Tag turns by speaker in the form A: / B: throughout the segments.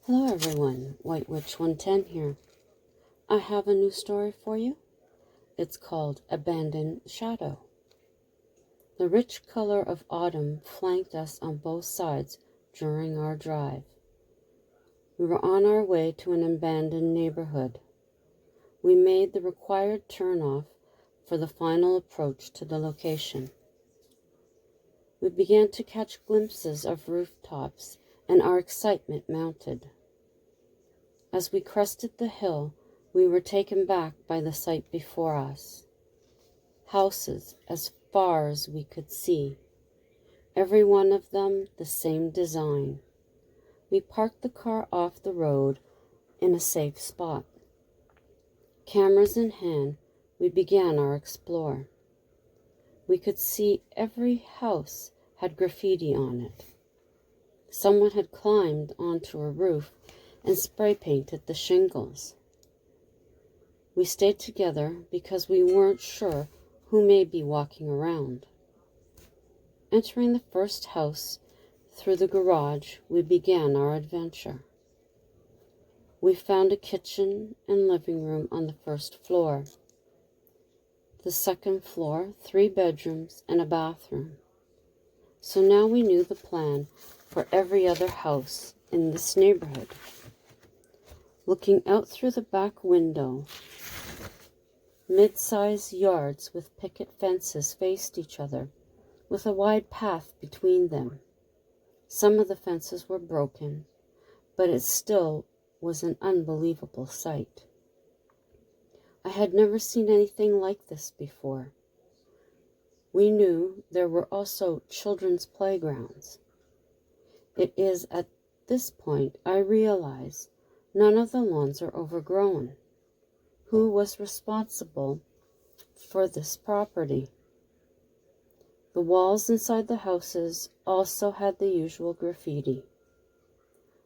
A: Hello everyone, White Witch 110 here. I have a new story for you. It's called Abandoned Shadow. The rich color of autumn flanked us on both sides during our drive. We were on our way to an abandoned neighborhood. We made the required turnoff for the final approach to the location. We began to catch glimpses of rooftops, and our excitement mounted. As we crested the hill, we were taken back by the sight before us. Houses as far as we could see, every one of them the same design. We parked the car off the road in a safe spot. Cameras in hand, we began our explore. We could see every house had graffiti on it. Someone had climbed onto a roof and spray painted the shingles. We stayed together because we weren't sure who may be walking around. Entering the first house through the garage, we began our adventure. We found a kitchen and living room on the first floor. The second floor, 3 bedrooms and a bathroom. So now we knew the plan for every other house in this neighborhood. Looking out through the back window, mid-sized yards with picket fences faced each other, with a wide path between them. Some of the fences were broken, but it still was an unbelievable sight. I had never seen anything like this before. We knew there were also children's playgrounds. It is at this point I realize none of the lawns are overgrown. Who was responsible for this property? The walls inside the houses also had the usual graffiti.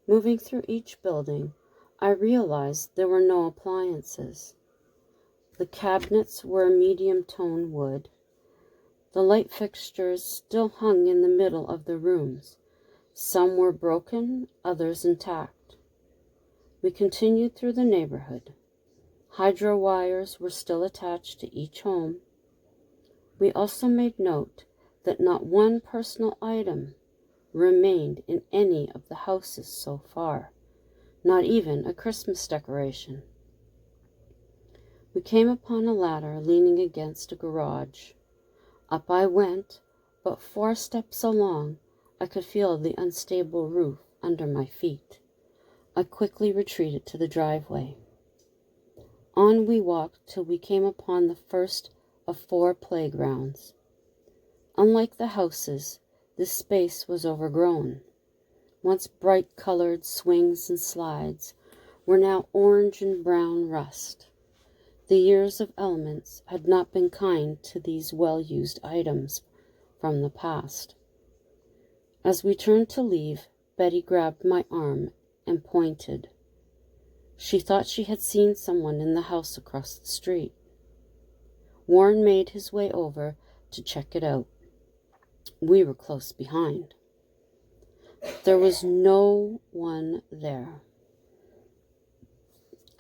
A: Moving through each building, I realized there were no appliances. The cabinets were a medium-tone wood. The light fixtures still hung in the middle of the rooms. Some were broken, others intact. We continued through the neighborhood. Hydro wires were still attached to each home. We also made note that not one personal item remained in any of the houses so far, not even a Christmas decoration. We came upon a ladder leaning against a garage. Up I went, but 4 steps along, I could feel the unstable roof under my feet. I quickly retreated to the driveway. On we walked till we came upon the first of 4 playgrounds. Unlike the houses, this space was overgrown. Once bright-colored swings and slides were now orange and brown rust. The years of elements had not been kind to these well-used items from the past. As we turned to leave, Betty grabbed my arm and pointed. She thought she had seen someone in the house across the street. Warren made his way over to check it out. We were close behind. There was no one there.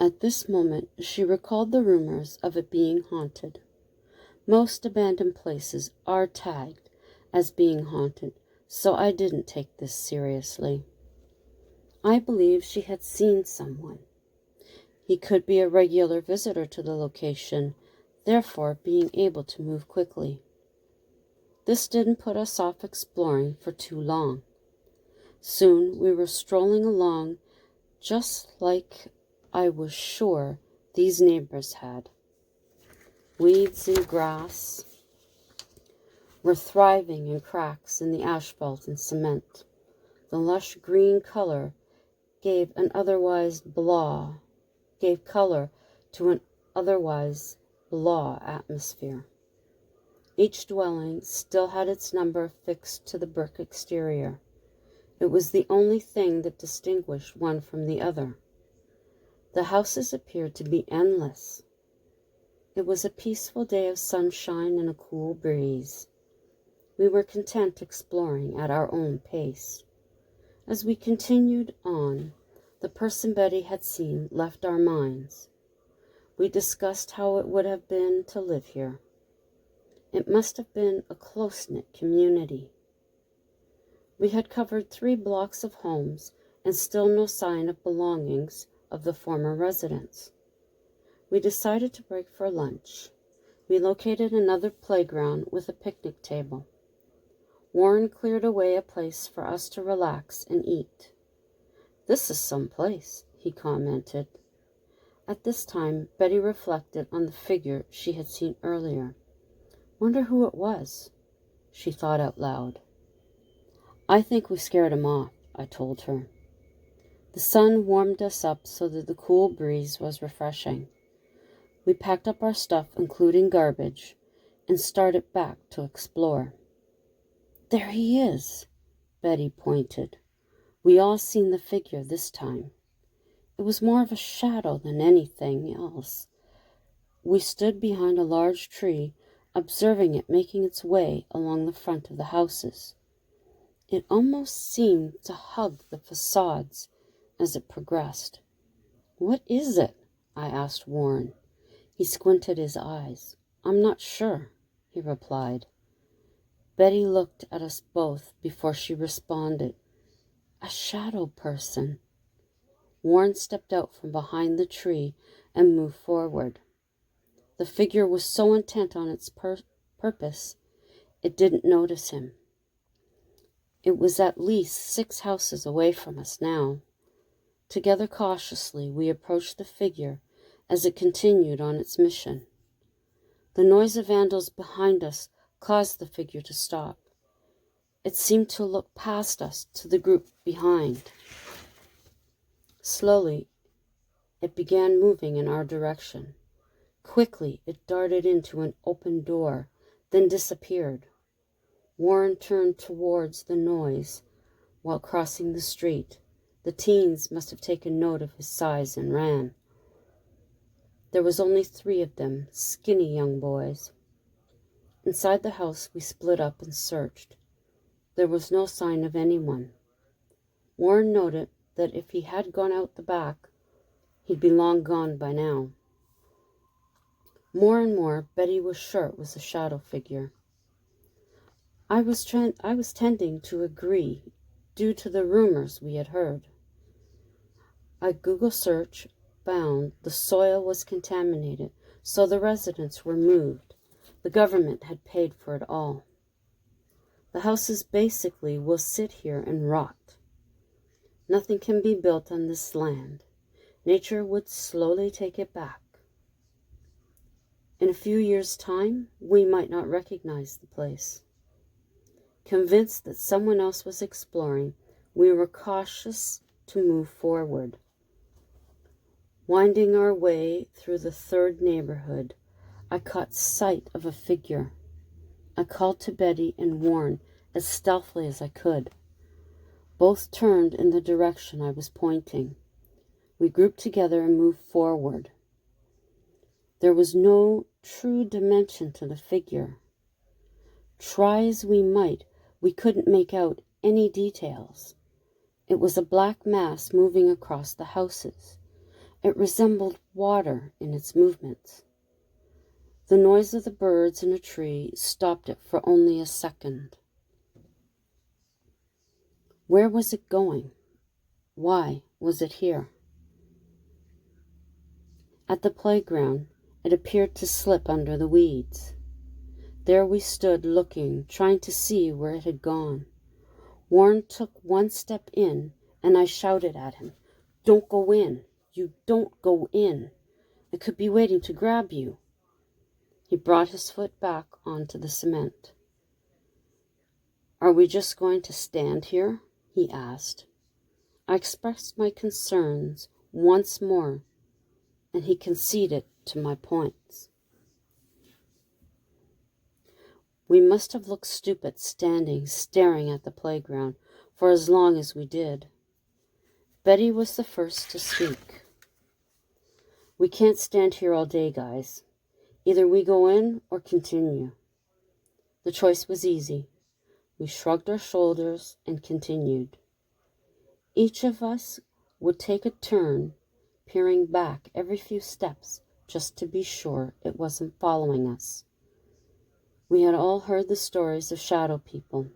A: At this moment, she recalled the rumors of it being haunted. Most abandoned places are tagged as being haunted, so I didn't take this seriously. I believe she had seen someone. He could be a regular visitor to the location, therefore being able to move quickly. This didn't put us off exploring for too long. Soon we were strolling along just like I was sure these neighbors had. Weeds and grass were thriving in cracks in the asphalt and cement. The lush green color gave color to an otherwise blah atmosphere. Each dwelling still had its number fixed to the brick exterior. It was the only thing that distinguished one from the other. The houses appeared to be endless. It was a peaceful day of sunshine and a cool breeze. We were content exploring at our own pace. As we continued on, The person Betty had seen left our minds. We discussed how it would have been to live here. It must have been a close-knit community. We had covered 3 blocks of homes and still no sign of belongings of the former residents. We decided to break for lunch. We located another playground with a picnic table. Warren cleared away a place for us to relax and eat. "This is some place," he commented. At this time, Betty reflected on the figure she had seen earlier. "Wonder who it was," she thought out loud. "I think we scared him off," I told her. The sun warmed us up so that the cool breeze was refreshing. We packed up our stuff, including garbage, and started back to explore. "There he is," Betty pointed. We all seen the figure this time. It was more of a shadow than anything else. We stood behind a large tree, observing it making its way along the front of the houses. It almost seemed to hug the facades as it progressed. "What is it?" I asked Warren. He squinted his eyes. "I'm not sure," he replied. Betty looked at us both before she responded. "A shadow person." Warren stepped out from behind the tree and moved forward. The figure was so intent on its purpose, it didn't notice him. It was at least 6 houses away from us now. Together cautiously, we approached the figure as it continued on its mission. The noise of vandals behind us caused the figure to stop. It seemed to look past us to the group behind. Slowly, it began moving in our direction. Quickly, it darted into an open door, then disappeared. Warren turned towards the noise while crossing the street. The teens must have taken note of his size and ran. There was only 3 of them, skinny young boys. Inside the house, we split up and searched. There was no sign of anyone. Warren noted that if he had gone out the back, he'd be long gone by now. More and more, Betty was sure it was a shadow figure. I was tending to agree due to the rumors we had heard. A Google search found the soil was contaminated, so the residents were moved. The government had paid for it all. The houses basically will sit here and rot. Nothing can be built on this land. Nature would slowly take it back. In a few years' time, we might not recognize the place. Convinced that someone else was exploring, we were cautious to move forward. Winding our way through the 3rd neighborhood, I caught sight of a figure. I called to Betty and Warren as stealthily as I could. Both turned in the direction I was pointing. We grouped together and moved forward. There was no true dimension to the figure. Try as we might, we couldn't make out any details. It was a black mass moving across the houses. It resembled water in its movements. The noise of the birds in a tree stopped it for only a second. Where was it going? Why was it here? At the playground, it appeared to slip under the weeds. There we stood looking, trying to see where it had gone. Warren took one step in, and I shouted at him, "Don't go in. You don't go in. It could be waiting to grab you." He brought his foot back onto the cement. "Are we just going to stand here?" he asked. I expressed my concerns once more, and he conceded to my points. We must have looked stupid standing, staring at the playground for as long as we did. Betty was the first to speak. "We can't stand here all day, guys. Either we go in or continue." The choice was easy. We shrugged our shoulders and continued. Each of us would take a turn, peering back every few steps just to be sure it wasn't following us. We had all heard the stories of shadow people.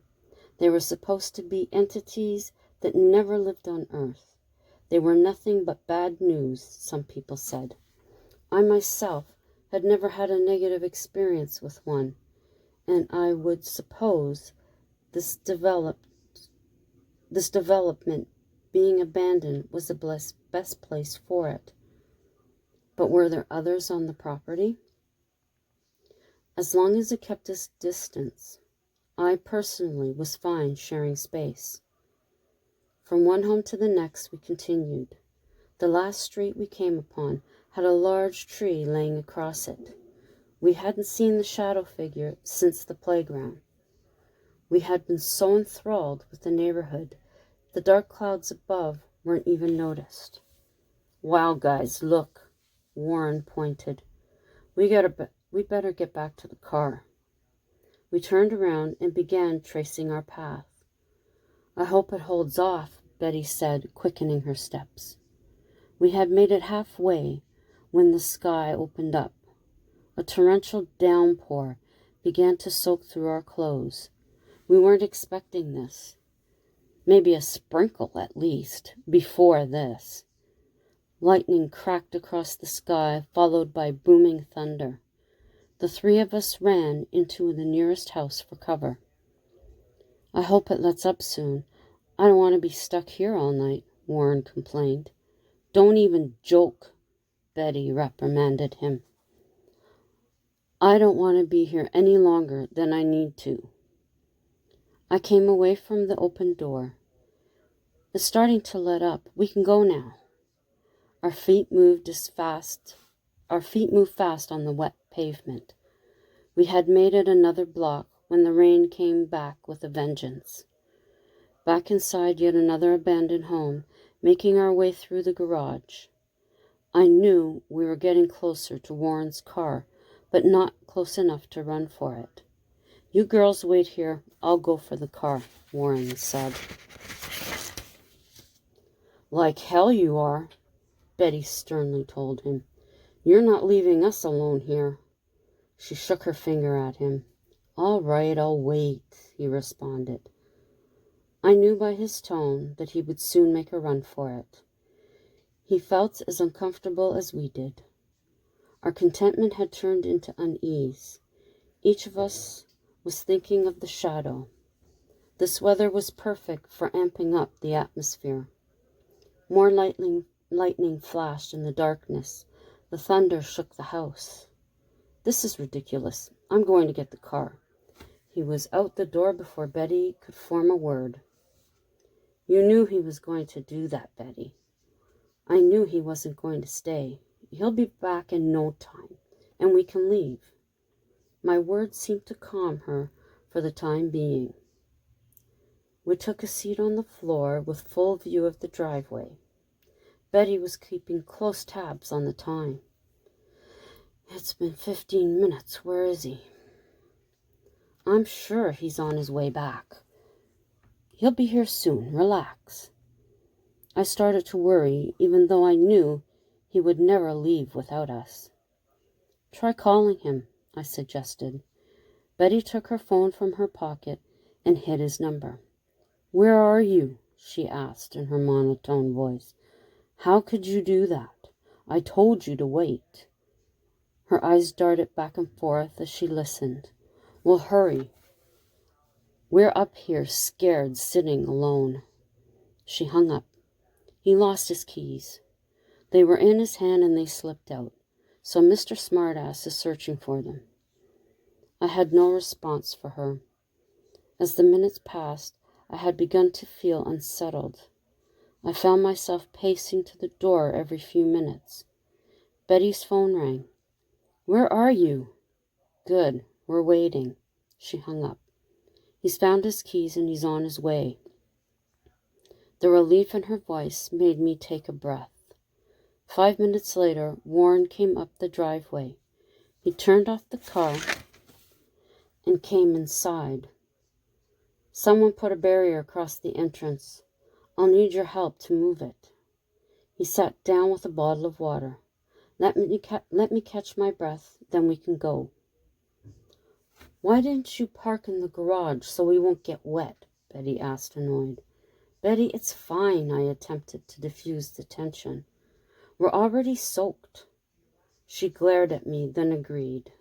A: They were supposed to be entities that never lived on Earth. They were nothing but bad news, some people said. I myself had never had a negative experience with one, and I would suppose this development being abandoned was the best place for it. But were there others on the property? As long as it kept its distance, I personally was fine sharing space. From one home to the next we continued. The last street we came upon had a large tree laying across it. We hadn't seen the shadow figure since the playground. We had been so enthralled with the neighborhood, the dark clouds above weren't even noticed. Wow, guys, look, Warren pointed. We better get back to the car. We turned around and began tracing our path. I hope it holds off, Betty said, quickening her steps. We had made it halfway when the sky opened up. A torrential downpour began to soak through our clothes. We weren't expecting this. Maybe a sprinkle at least, before this. Lightning cracked across the sky, followed by booming thunder. The three of us ran into the nearest house for cover. I hope it lets up soon. I don't want to be stuck here all night, Warren complained. Don't even joke, Betty reprimanded him. I don't want to be here any longer than I need to. I came away from the open door. It's starting to let up. We can go now. Our feet moved fast on the wet pavement. We had made it another block when the rain came back with a vengeance. Back inside yet another abandoned home, making our way through the garage. I knew we were getting closer to Warren's car, but not close enough to run for it. You girls wait here. I'll go for the car, Warren said. Like hell you are, Betty sternly told him. You're not leaving us alone here. She shook her finger at him. All right, I'll wait, he responded. I knew by his tone that he would soon make a run for it. He felt as uncomfortable as we did. Our contentment had turned into unease. Each of us was thinking of the shadow. This weather was perfect for amping up the atmosphere. More lightning flashed in the darkness. The thunder shook the house. This is ridiculous. I'm going to get the car. He was out the door before Betty could form a word. You knew he was going to do that, Betty. I knew he wasn't going to stay. He'll be back in no time, and we can leave. My words seemed to calm her for the time being. We took a seat on the floor with full view of the driveway. Betty was keeping close tabs on the time. It's been 15 minutes. Where is he? I'm sure he's on his way back. He'll be here soon. Relax. I started to worry, even though I knew he would never leave without us. Try calling him, I suggested. Betty took her phone from her pocket and hit his number. Where are you? She asked in her monotone voice. How could you do that? I told you to wait. Her eyes darted back and forth as she listened. Well, hurry. We're up here scared, sitting alone. She hung up. He lost his keys. They were in his hand and they slipped out, so Mr. Smartass is searching for them. I had no response for her. As the minutes passed, I had begun to feel unsettled. I found myself pacing to the door every few minutes. Betty's phone rang. Where are you? Good, we're waiting. She hung up. He's found his keys and he's on his way. The relief in her voice made me take a breath. 5 minutes later, Warren came up the driveway. He turned off the car and came inside. Someone put a barrier across the entrance. I'll need your help to move it. He sat down with a bottle of water. Let me catch my breath, then we can go. Why didn't you park in the garage so we won't get wet? Betty asked, annoyed. Betty, it's fine, I attempted to diffuse the tension. We're already soaked. She glared at me, then agreed.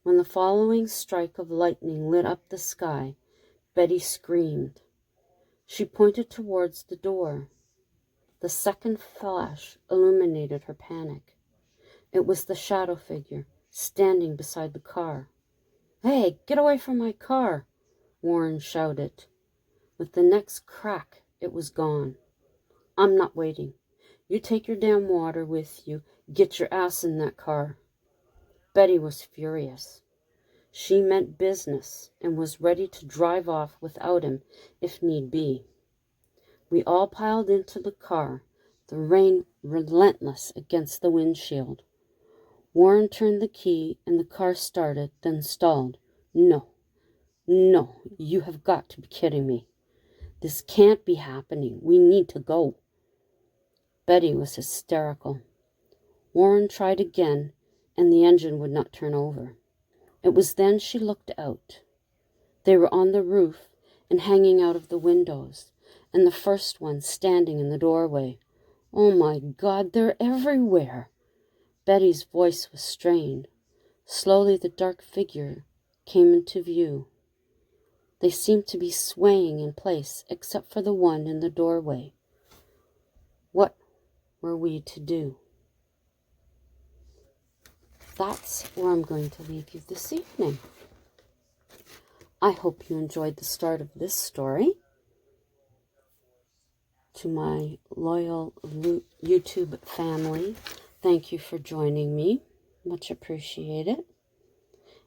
A: When the following strike of lightning lit up the sky, Betty screamed. She pointed towards the door. The second flash illuminated her panic. It was the shadow figure standing beside the car. Hey, get away from my car, Warren shouted. With the next crack, it was gone. I'm not waiting. You take your damn water with you. Get your ass in that car. Betty was furious. She meant business and was ready to drive off without him if need be. We all piled into the car, the rain relentless against the windshield. Warren turned the key and the car started, then stalled. No, you have got to be kidding me. This can't be happening. We need to go. Betty was hysterical. Warren tried again, and the engine would not turn over. It was then she looked out. They were on the roof and hanging out of the windows, and the first one standing in the doorway. Oh my God, they're everywhere. Betty's voice was strained. Slowly the dark figure came into view. They seemed to be swaying in place, except for the one in the doorway. What were we to do? That's where I'm going to leave you this evening. I hope you enjoyed the start of this story. To my loyal YouTube family, thank you for joining me. Much appreciated.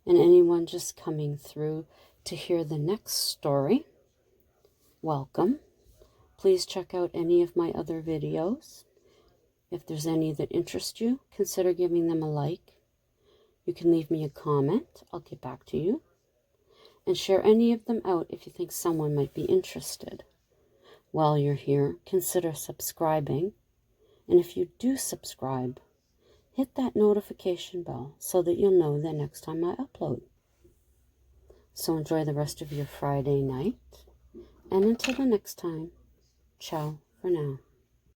A: And anyone just coming through to hear the next story, welcome. Please check out any of my other videos. If there's any that interest you, consider giving them a like. You can leave me a comment. I'll get back to you. And share any of them out if you think someone might be interested. While you're here, consider subscribing. And if you do subscribe, hit that notification bell so that you'll know the next time I upload. So enjoy the rest of your Friday night. And until the next time, ciao for now.